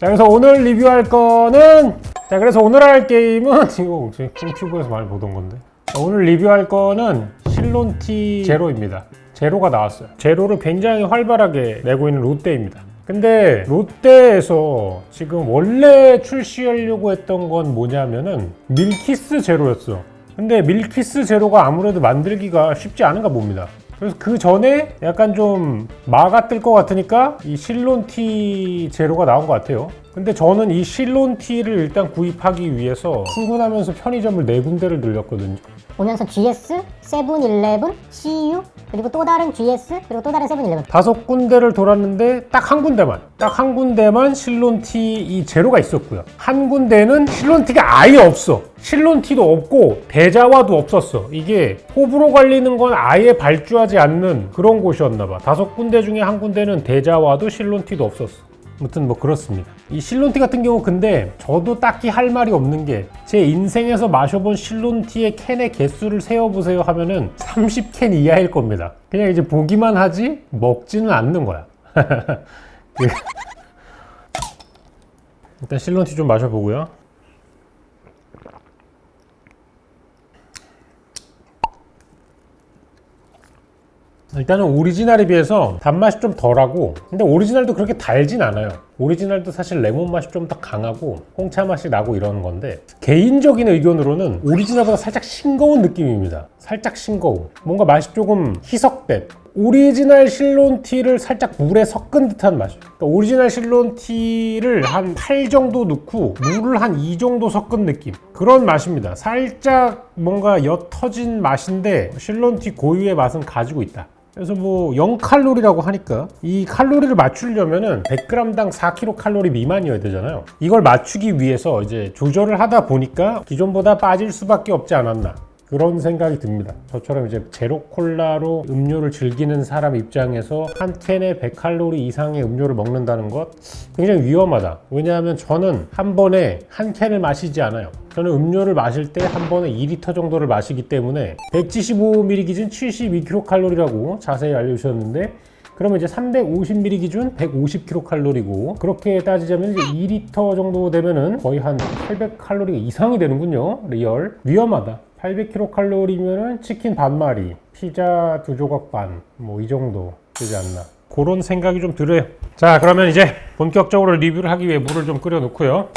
자, 그래서 오늘 리뷰할 거는 그래서 오늘 할 게임은 이거 홈튜브에서 많이 보던 건데 오늘 리뷰할 거는 실론티 제로입니다. 제로가 나왔어요. 제로를 굉장히 활발하게 내고 있는 롯데입니다. 근데 롯데에서 지금 원래 출시하려고 했던 건 뭐냐면은 밀키스 제로였어. 근데 밀키스 제로가 아무래도 만들기가 쉽지 않은가 봅니다. 그래서 그 전에 약간 좀 마가 뜰 것 같으니까 이 실론티 제로가 나온 것 같아요. 근데 저는 이 실론티를 일단 구입하기 위해서 출근하면서 편의점을 4군데를 들렸거든요. 오면서 GS, 세븐일레븐, CU, 그리고 또 다른 GS, 그리고 또 다른 세븐일레븐. 5군데를 돌았는데 딱 한 군데만 실론티 이 제로가 있었고요. 한 군데는 실론티가 아예 없어. 실론티도 없고 대자와도 없었어. 이게 호불호 갈리는 건 아예 발주하지 않는 그런 곳이었나 봐. 5군데 중에 한 군데는 대자와도 실론티도 없었어. 아무튼 뭐 그렇습니다. 이 실론티 같은 경우 근데 저도 딱히 할 말이 없는 게 제 인생에서 마셔본 실론티의 캔의 개수를 세어보세요 하면은 30캔 이하일 겁니다. 그냥 이제 보기만 하지 먹지는 않는 거야. 일단 실론티 좀 마셔보고요. 일단은 오리지널에 비해서 단맛이 좀 덜하고, 근데 오리지널도 그렇게 달진 않아요. 오리지널도 사실 레몬 맛이 좀 더 강하고 홍차 맛이 나고 이러는 건데, 개인적인 의견으로는 오리지널보다 살짝 싱거운 느낌입니다. 살짝 싱거워. 뭔가 맛이 조금 희석된, 오리지널 실론티를 살짝 물에 섞은 듯한 맛이에요. 그러니까 오리지널 실론티를 한 8 정도 넣고 물을 한 2 정도 섞은 느낌, 그런 맛입니다. 살짝 뭔가 옅어진 맛인데 실론티 고유의 맛은 가지고 있다. 그래서 뭐 0칼로리라고 하니까 이 칼로리를 맞추려면은 100g당 4kcal 미만이어야 되잖아요. 이걸 맞추기 위해서 이제 조절을 하다 보니까 기존보다 빠질 수밖에 없지 않았나, 그런 생각이 듭니다. 저처럼 이제 제로 콜라로 음료를 즐기는 사람 입장에서 한 캔에 100칼로리 이상의 음료를 먹는다는 것 굉장히 위험하다. 왜냐하면 저는 한 번에 한 캔을 마시지 않아요. 저는 음료를 마실 때 한 번에 2리터 정도를 마시기 때문에 175ml 기준 72kcal라고 자세히 알려주셨는데, 그러면 이제 350ml 기준 150kcal고, 그렇게 따지자면 이제 2리터 정도 되면은 거의 한 800칼로리 이상이 되는군요. 리얼 위험하다. 800kcal면은 치킨 반마리, 피자 2조각 반, 뭐 이 정도 되지 않나, 그런 생각이 좀 들어요. 자, 그러면 이제 본격적으로 리뷰를 하기 위해 물을 좀 끓여 놓고요.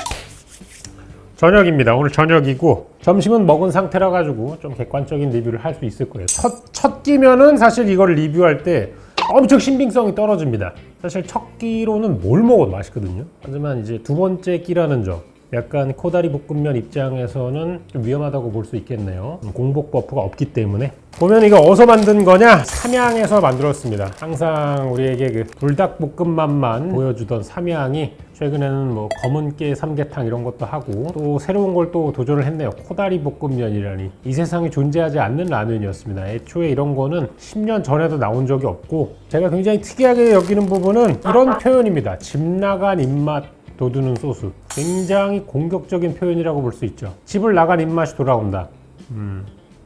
저녁입니다. 오늘 저녁이고 점심은 먹은 상태라 가지고 좀 객관적인 리뷰를 할 수 있을 거예요. 첫 끼면은 사실 이걸 리뷰할 때 엄청 신빙성이 떨어집니다. 사실 첫 끼로는 뭘 먹어도 맛있거든요. 하지만 이제 두 번째 끼라는 점, 약간 코다리 볶음면 입장에서는 좀 위험하다고 볼 수 있겠네요. 공복 버프가 없기 때문에. 보면 이거 어디서 만든 거냐? 삼양에서 만들었습니다. 항상 우리에게 그 불닭볶음밥만 보여주던 삼양이 최근에는 뭐 검은깨 삼계탕 이런 것도 하고, 또 새로운 걸 또 도전을 했네요. 코다리 볶음면이라니. 이 세상에 존재하지 않는 라면이었습니다. 애초에 이런 거는 10년 전에도 나온 적이 없고, 제가 굉장히 특이하게 여기는 부분은 이런 표현입니다. 집 나간 입맛 돋우는 소스. 굉장히 공격적인 표현이라고 볼 수 있죠. 집을 나간 입맛이 돌아온다.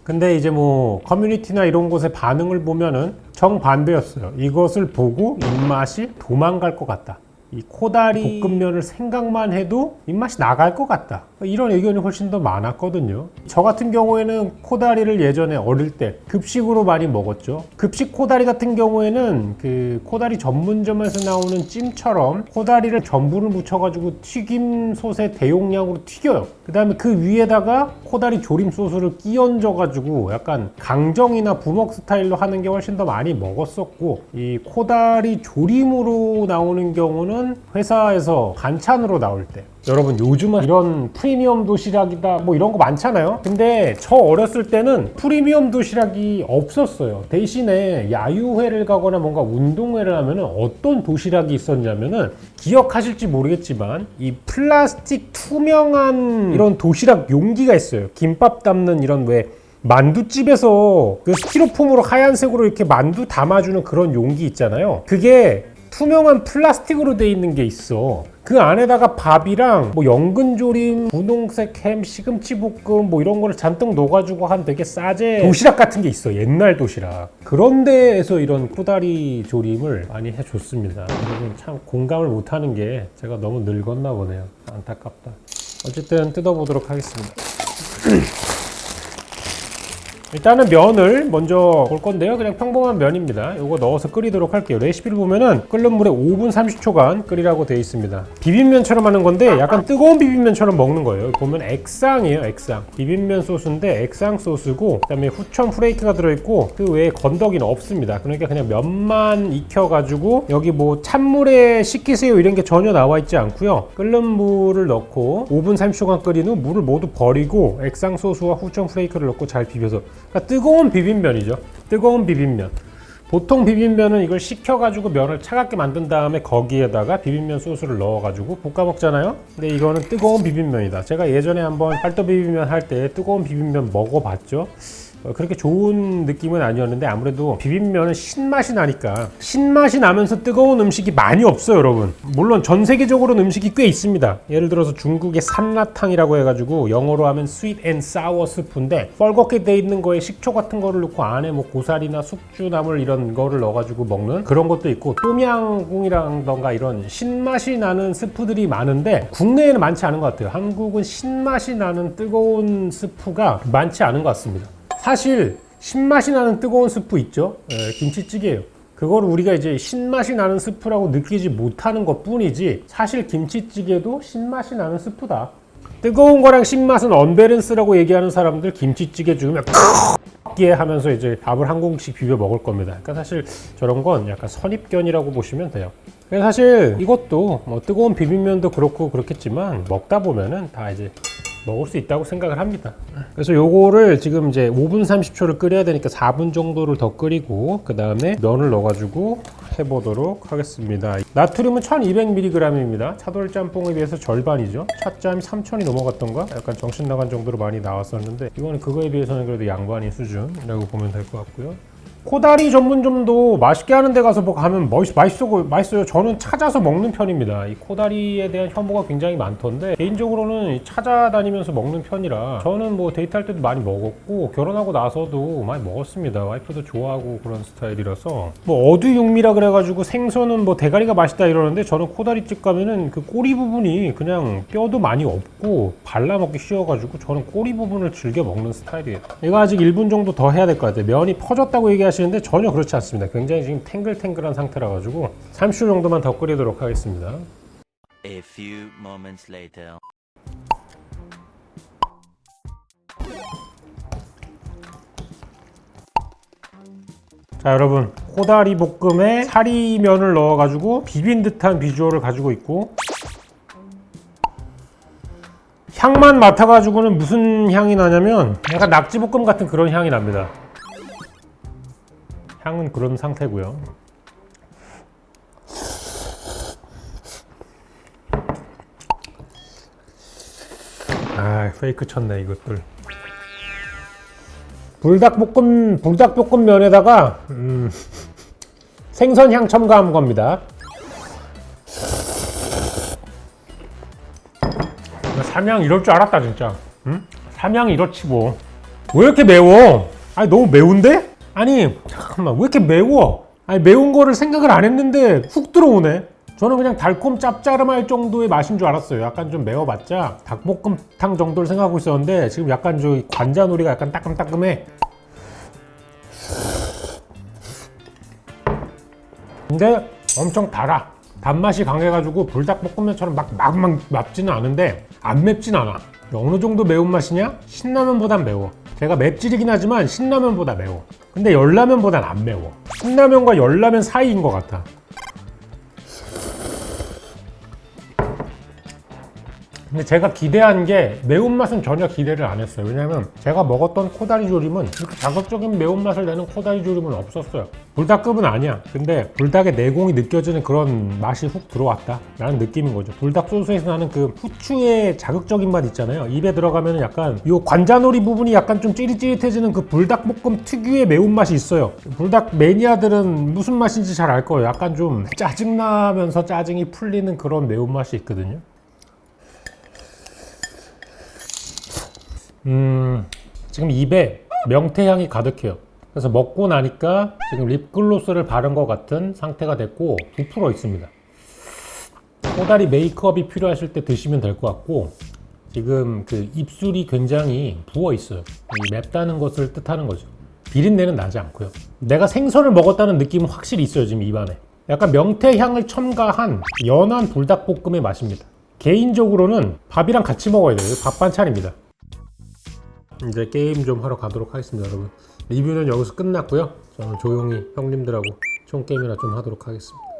근데 이제 뭐 커뮤니티나 이런 곳의 반응을 보면은 정반대였어요. 이것을 보고 입맛이 도망갈 것 같다. 이 코다리 볶음면을 생각만 해도 입맛이 나갈 것 같다. 이런 의견이 훨씬 더 많았거든요. 저 같은 경우에는 코다리를 예전에 어릴 때 급식으로 많이 먹었죠. 급식 코다리 같은 경우에는 그 코다리 전문점에서 나오는 찜처럼 코다리를 전분을 묻혀가지고 튀김솥에 대용량으로 튀겨요. 그 다음에 그 위에다가 코다리 조림 소스를 끼얹어가지고 약간 강정이나 부먹 스타일로 하는 게 훨씬 더 많이 먹었었고, 이 코다리 조림으로 나오는 경우는 회사에서 반찬으로 나올 때, 여러분 요즘은 이런 프리미엄 도시락이다 뭐 이런 거 많잖아요. 근데 저 어렸을 때는 프리미엄 도시락이 없었어요. 대신에 야유회를 가거나 뭔가 운동회를 하면은 어떤 도시락이 있었냐면은, 기억하실지 모르겠지만 이 플라스틱 투명한 이런 도시락 용기가 있어요. 김밥 담는 이런, 왜 만두집에서 그 스티로폼으로 하얀색으로 이렇게 만두 담아주는 그런 용기 있잖아요. 그게 투명한 플라스틱으로 돼 있는 게 있어. 그 안에다가 밥이랑 뭐 연근조림, 분홍색 햄, 시금치 볶음 뭐 이런 거를 잔뜩 넣어가지고 한 되게 싸제 도시락 같은 게 있어. 옛날 도시락. 그런 데에서 이런 코다리 조림을 많이 해줬습니다. 여러분 참 공감을 못하는 게 제가 너무 늙었나 보네요. 안타깝다. 어쨌든 뜯어보도록 하겠습니다. 일단은 면을 먼저 볼 건데요. 그냥 평범한 면입니다. 이거 넣어서 끓이도록 할게요. 레시피를 보면은 끓는 물에 5분 30초간 끓이라고 되어 있습니다. 비빔면처럼 하는 건데 약간 뜨거운 비빔면처럼 먹는 거예요. 보면 액상이에요. 액상. 비빔면 소스인데 액상 소스고 그다음에 후첨 프레이크가 들어있고 그 외에 건더기는 없습니다. 그러니까 그냥 면만 익혀가지고 여기 뭐 찬물에 식히세요 이런 게 전혀 나와 있지 않고요. 끓는 물을 넣고 5분 30초간 끓인 후 물을 모두 버리고 액상 소스와 후첨 프레이크를 넣고 잘 비벼서 그러니까 뜨거운 비빔면이죠. 뜨거운 비빔면. 보통 비빔면은 이걸 식혀가지고 면을 차갑게 만든 다음에 거기에다가 비빔면 소스를 넣어가지고 볶아 먹잖아요. 근데 이거는 뜨거운 비빔면이다. 제가 예전에 한번 팔도 비빔면 할 때 뜨거운 비빔면 먹어봤죠. 그렇게 좋은 느낌은 아니었는데 아무래도 비빔면은 신맛이 나니까 신맛이 나면서 뜨거운 음식이 많이 없어요 여러분. 물론 전 세계적으로는 음식이 꽤 있습니다. 예를 들어서 중국의 산라탕이라고 해가지고 영어로 하면 sweet and sour 스프인데 뻘겋게 돼 있는 거에 식초 같은 거를 넣고 안에 뭐 고사리나 숙주나물 이런 거를 넣어가지고 먹는 그런 것도 있고 똠양꿍이라던가 이런 신맛이 나는 스프들이 많은데 국내에는 많지 않은 것 같아요. 한국은 신맛이 나는 뜨거운 스프가 많지 않은 것 같습니다. 사실 신맛이 나는 뜨거운 스프 있죠? 김치찌개예요. 그걸 우리가 이제 신맛이 나는 스프라고 느끼지 못하는 것 뿐이지 사실 김치찌개도 신맛이 나는 스프다. 뜨거운 거랑 신맛은 언밸런스라고 얘기하는 사람들 김치찌개 주면 크게 하면서 이제 밥을 한 공기씩 비벼 먹을 겁니다. 그러니까 사실 저런 건 약간 선입견이라고 보시면 돼요. 그래서 사실 이것도 뭐 뜨거운 비빔면도 그렇고 그렇겠지만 먹다 보면은 다 이제 먹을 수 있다고 생각을 합니다. 그래서 요거를 지금 이제 5분 30초를 끓여야 되니까 4분 정도를 더 끓이고 그 다음에 면을 넣어가지고 해보도록 하겠습니다. 나트륨은 1200mg입니다. 차돌 짬뽕에 비해서 절반이죠. 차짬이 3000이 넘어갔던가? 약간 정신 나간 정도로 많이 나왔었는데 이거는 그거에 비해서는 그래도 양반인 수준이라고 보면 될 것 같고요. 코다리 전문점도 맛있게 하는 데 가서 뭐 가면 맛있어요. 저는 찾아서 먹는 편입니다. 이 코다리에 대한 혐오가 굉장히 많던데 개인적으로는 찾아다니면서 먹는 편이라 저는 뭐 데이트할 때도 많이 먹었고 결혼하고 나서도 많이 먹었습니다. 와이프도 좋아하고 그런 스타일이라서 뭐 어두육미라 그래가지고 생선은 뭐 대가리가 맛있다 이러는데 저는 코다리집 가면은 그 꼬리 부분이 그냥 뼈도 많이 없고 발라먹기 쉬워가지고 저는 꼬리 부분을 즐겨 먹는 스타일이에요. 이거 아직 1분 정도 더 해야 될 것 같아요. 면이 퍼졌다고 얘기하시는데 전혀 그렇지 않습니다. 굉장히 지금 탱글탱글한 상태라 가지고 30초 정도만 더 끓이도록 하겠습니다. A few moments later. 자 여러분 코다리 볶음에 사리면을 넣어 가지고 비빈 듯한 비주얼을 가지고 있고 향만 맡아 가지고는 무슨 향이 나냐면 약간 낙지볶음 같은 그런 향이 납니다. 향은 그런 상태고요. 아 페이크 쳤네 이것들. 불닭볶음 면에다가 생선향 첨가한 겁니다. 삼양 이럴 줄 알았다 진짜. 응? 삼양 이렇지 뭐. 왜 이렇게 매워? 아니 너무 매운데? 아니 잠깐만 왜 이렇게 매워? 아니 매운 거를 생각을 안 했는데 훅 들어오네. 저는 그냥 달콤 짭짜름할 정도의 맛인 줄 알았어요. 약간 좀 매워봤자 닭볶음탕 정도를 생각하고 있었는데 지금 약간 저 관자놀이가 약간 따끔따끔해. 근데 엄청 달아. 단맛이 강해가지고 불닭볶음면처럼 막 맵지는 않은데 안 맵진 않아. 어느 정도 매운맛이냐? 신라면보단 매워. 제가 맵찔이긴 하지만 신라면보다 매워. 근데 열라면보단 안 매워. 신라면과 열라면 사이인 것 같아. 근데 제가 기대한 게 매운맛은 전혀 기대를 안 했어요. 왜냐면 제가 먹었던 코다리 조림은 그렇게 자극적인 매운맛을 내는 코다리 조림은 없었어요. 불닭급은 아니야. 근데 불닭의 내공이 느껴지는 그런 맛이 훅 들어왔다 라는 느낌인 거죠. 불닭 소스에서 나는 그 후추의 자극적인 맛 있잖아요. 입에 들어가면 약간 이 관자놀이 부분이 약간 좀 찌릿찌릿해지는 그 불닭볶음 특유의 매운맛이 있어요. 불닭 매니아들은 무슨 맛인지 잘 알 거예요. 약간 좀 짜증나면서 짜증이 풀리는 그런 매운맛이 있거든요. 지금 입에 명태향이 가득해요. 그래서 먹고 나니까 지금 립글로스를 바른 것 같은 상태가 됐고 부풀어 있습니다. 코다리 메이크업이 필요하실 때 드시면 될 것 같고 지금 그 입술이 굉장히 부어 있어요. 이 맵다는 것을 뜻하는 거죠. 비린내는 나지 않고요. 내가 생선을 먹었다는 느낌은 확실히 있어요. 지금 입안에. 약간 명태향을 첨가한 연한 불닭볶음의 맛입니다. 개인적으로는 밥이랑 같이 먹어야 돼요. 밥 반찬입니다. 이제 게임 좀 하러 가도록 하겠습니다, 여러분. 리뷰는 여기서 끝났고요. 저는 조용히 형님들하고 총 게임이나 좀 하도록 하겠습니다.